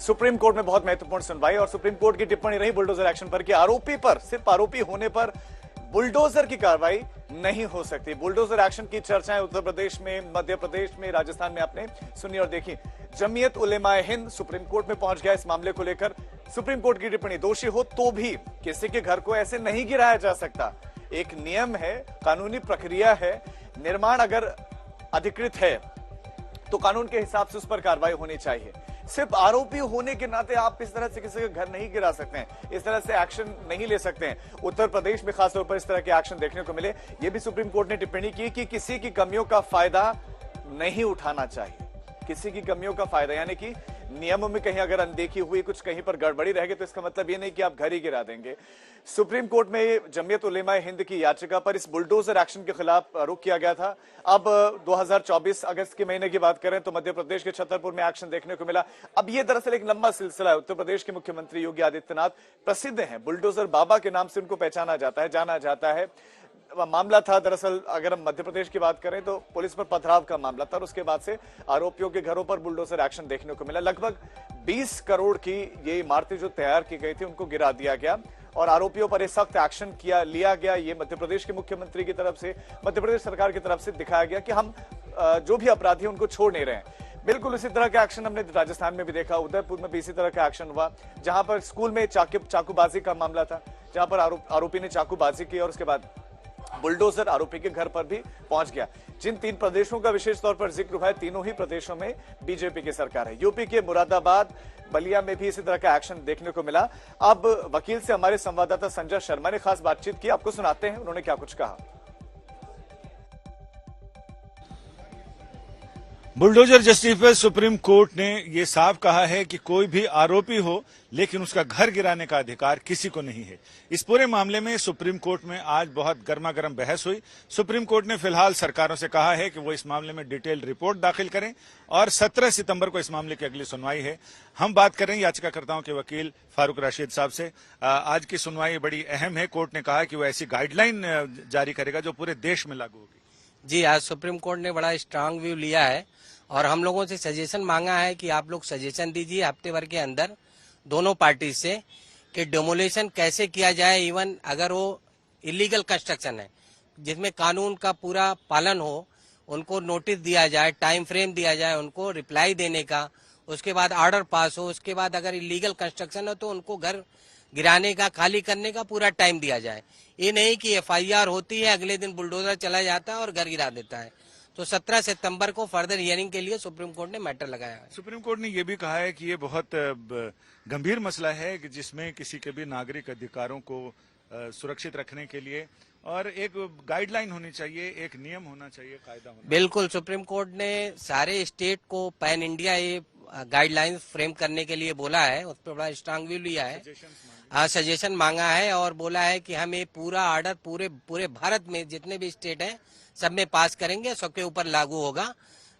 Supreme court में बहुत महत्वपूर्ण सुनवाई और सुप्रीम कोर्ट की टिप्पणी रही बुलडोजर एक्शन पर कि आरोपी पर, सिर्फ आरोपी होने पर बुलडोजर की कार्रवाई नहीं हो सकती। बुलडोजर एक्शन की चर्चाएं उत्तर प्रदेश में, मध्य प्रदेश में, राजस्थान में आपने सुनी और देखी। जमीयत उलेमाए हिंद सुप्रीम कोर्ट में पहुंच गया इस मामले को लेकर। सुप्रीम कोर्ट की टिप्पणी, दोषी हो तो भी किसी के घर को ऐसे नहीं गिराया जा सकता। एक नियम है, कानूनी प्रक्रिया है। निर्माण अगर अधिकृत है तो कानून के हिसाब से उस पर कार्रवाई होनी चाहिए। सिर्फ आरोपी होने के नाते आप इस तरह से किसी का घर नहीं गिरा सकते हैं, इस तरह से एक्शन नहीं ले सकते हैं। उत्तर प्रदेश में खासतौर पर इस तरह के एक्शन देखने को मिले। यह भी सुप्रीम कोर्ट ने टिप्पणी की कि किसी की कमियों का फायदा नहीं उठाना चाहिए। किसी की कमियों का फायदा यानी कि नियमों में कहीं अगर अनदेखी हुई, कुछ कहीं पर गड़बड़ी रहेगी तो इसका मतलब ये नहीं कि आप घर ही गिरा देंगे। सुप्रीम कोर्ट में जमीयत उलेमाए हिंद की याचिका पर इस बुलडोजर एक्शन के खिलाफ रुख किया गया था। अब 2024 अगस्त के महीने की बात करें तो मध्य प्रदेश के छतरपुर में एक्शन देखने को मिला। अब ये दरअसल एक लंबा सिलसिला है। उत्तर प्रदेश के मुख्यमंत्री योगी आदित्यनाथ प्रसिद्ध हैं, बुलडोजर बाबा के नाम से उनको पहचाना जाता है, जाना जाता है। मामला था दरअसल, अगर हम मध्य प्रदेश की बात करें तो पुलिस पर पथराव का मामला था और उसके बाद से आरोपियों के घरों पर बुलडोजर एक्शन देखने को मिला। लगभग 20 करोड़ की ये इमारतें जो तैयार की गई थी उनको गिरा दिया गया और आरोपियों पर सख्त एक्शन लिया गया। ये मध्य प्रदेश के मुख्यमंत्री की तरफ से, मध्य प्रदेश सरकार की तरफ से दिखाया गया कि हम जो भी अपराधी उनको छोड़ नहीं रहे हैं। बिल्कुल इसी तरह का एक्शन हमने राजस्थान में भी देखा, उदयपुर में भी इसी तरह का एक्शन हुआ, जहां पर स्कूल में चाकूबाजी का मामला था, जहां पर आरोपी ने चाकूबाजी की और उसके बाद बुलडोजर आरोपी के घर पर भी पहुंच गया। जिन 3 प्रदेशों का विशेष तौर पर जिक्र हुआ है, तीनों ही प्रदेशों में बीजेपी की सरकार है। यूपी के मुरादाबाद, बलिया में भी इसी तरह का एक्शन देखने को मिला। अब वकील से हमारे संवाददाता संजय शर्मा ने खास बातचीत की, आपको सुनाते हैं उन्होंने क्या कुछ कहा। बुलडोजर जस्टिस पर सुप्रीम कोर्ट ने यह साफ कहा है कि कोई भी आरोपी हो लेकिन उसका घर गिराने का अधिकार किसी को नहीं है। इस पूरे मामले में सुप्रीम कोर्ट में आज बहुत गर्मा गर्म बहस हुई। सुप्रीम कोर्ट ने फिलहाल सरकारों से कहा है कि वो इस मामले में डिटेल रिपोर्ट दाखिल करें और 17 सितंबर को इस मामले की अगली सुनवाई है। हम बात करें याचिकाकर्ताओं के वकील फारूक राशिद साहब से। आज की सुनवाई बड़ी अहम है। कोर्ट ने कहा कि वो ऐसी गाइडलाइन जारी करेगा जो पूरे देश में लागू होगी। जी, आज सुप्रीम कोर्ट ने बड़ा स्ट्रांग व्यू लिया है और हम लोगों से सजेशन मांगा है कि आप लोग सजेशन दीजिए हफ्ते भर के अंदर दोनों पार्टी से कि डेमोलेशन कैसे किया जाए। इवन अगर वो इलीगल कंस्ट्रक्शन है जिसमें कानून का पूरा पालन हो, उनको नोटिस दिया जाए, टाइम फ्रेम दिया जाए उनको रिप्लाई देने का, उसके बाद ऑर्डर पास हो, उसके बाद अगर इलीगल कंस्ट्रक्शन हो तो उनको घर गिराने का, खाली करने का पूरा टाइम दिया जाए। ये नहीं कि एफआईआर होती है, अगले दिन बुलडोजर चला जाता है और घर गिरा देता है। तो 17 सितंबर को फर्दर हियरिंग के लिए सुप्रीम कोर्ट ने मैटर लगाया है। सुप्रीम कोर्ट ने यह भी कहा है कि ये बहुत गंभीर मसला है कि जिसमें किसी के भी नागरिक अधिकारों को सुरक्षित रखने के लिए और एक गाइडलाइन होनी चाहिए, एक नियम होना चाहिए, कायदा होना। बिल्कुल, सुप्रीम कोर्ट ने सारे स्टेट को पैन इंडिया ये गाइडलाइंस फ्रेम करने के लिए बोला है, उस पर बड़ा स्ट्रांग व्यू लिया है, सजेशन मांगा है और बोला है कि हम ये पूरा ऑर्डर पूरे भारत में जितने भी स्टेट हैं सब में पास करेंगे, सबके ऊपर लागू होगा।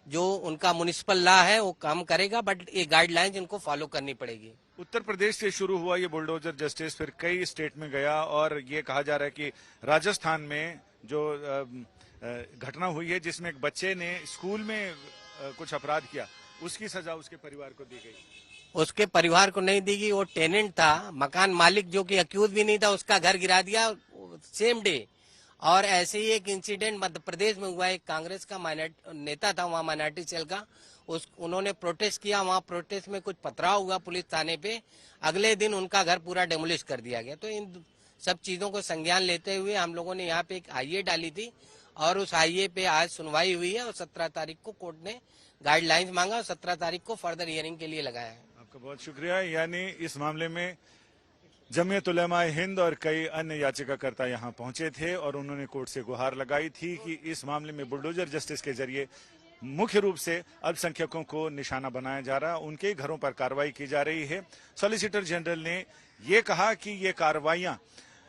जो उनका म्युनिसिपल लॉ है वो काम करेगा, बट ये गाइडलाइंस इनको फॉलो करनी पड़ेगी। उत्तर प्रदेश से शुरू हुआ ये बुलडोजर जस्टिस फिर कई स्टेट में गया और ये कहा जा रहा है कि राजस्थान में जो घटना हुई है जिसमें एक बच्चे ने स्कूल में कुछ अपराध किया, उसकी सजा उसके परिवार को दी गई। उसके परिवार को नहीं दी गई, वो टेनेंट था, मकान मालिक जो कि अक्यूज भी नहीं था, उसका घर गिरा दिया सेम डे। और ऐसे ही एक इंसिडेंट मध्य प्रदेश में हुआ, एक कांग्रेस का नेता था वहाँ माइनॉरिटी सेल का, उन्होंने प्रोटेस्ट किया, वहाँ प्रोटेस्ट में कुछ पथराव हुआ पुलिस थाने पे, अगले दिन उनका घर पूरा डेमोलिश कर दिया गया। तो इन सब चीजों को संज्ञान लेते हुए हम लोगों ने यहाँ पे एक आईए डाली थी और उस आईए पे आज सुनवाई हुई है और 17 तारीख को कोर्ट ने गाइडलाइंस मांगा और 17 तारीख को फर्दर हियरिंग के लिए लगाया है। आपका बहुत शुक्रिया। यानी इस मामले में जमीयत उलेमाए हिंद और कई अन्य याचिकाकर्ता यहां पहुंचे थे और उन्होंने कोर्ट से गुहार लगाई थी कि इस मामले में बुलडोजर जस्टिस के जरिए मुख्य रूप से अल्पसंख्यकों को निशाना बनाया जा रहा, उनके घरों पर कार्रवाई की जा रही है। सॉलिसिटर जनरल ने यह कहा कि ये कार्रवाइयां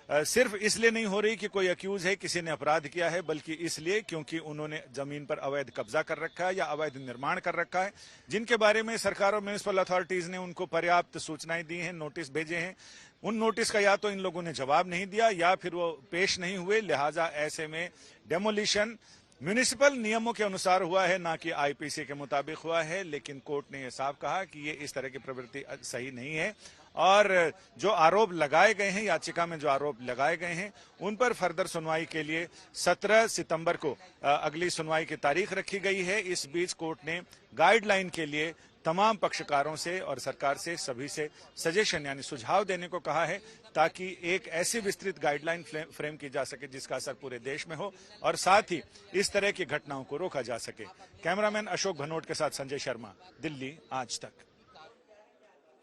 सिर्फ इसलिए नहीं हो रही कि कोई अक्यूज है, किसी ने अपराध किया है, बल्कि इसलिए क्योंकि उन्होंने जमीन पर अवैध कब्जा कर रखा है या अवैध निर्माण कर रखा है, जिनके बारे में सरकार और म्युनिसिपल अथॉरिटीज ने उनको पर्याप्त सूचनाएं दी हैं, नोटिस भेजे हैं। उन नोटिस का या तो इन लोगों ने जवाब नहीं दिया या फिर वो पेश नहीं हुए, लिहाजा ऐसे में डेमोलिशन म्युनिसिपल नियमों के अनुसार हुआ है, ना कि आईपीसी के मुताबिक हुआ है। लेकिन कोर्ट ने यह साफ कहा कि ये इस तरह की प्रवृत्ति सही नहीं है और जो आरोप लगाए गए हैं, याचिका में जो आरोप लगाए गए हैं, उन पर फर्दर सुनवाई के लिए 17 सितंबर को अगली सुनवाई की तारीख रखी गई है। इस बीच कोर्ट ने गाइडलाइन के लिए तमाम पक्षकारों से और सरकार से सभी से सजेशन यानी सुझाव देने को कहा है, ताकि एक ऐसी विस्तृत गाइडलाइन फ्रेम की जा सके जिसका असर पूरे देश में हो और साथ ही इस तरह की घटनाओं को रोका जा सके। कैमरामैन अशोक भनोट के साथ संजय शर्मा, दिल्ली आज तक।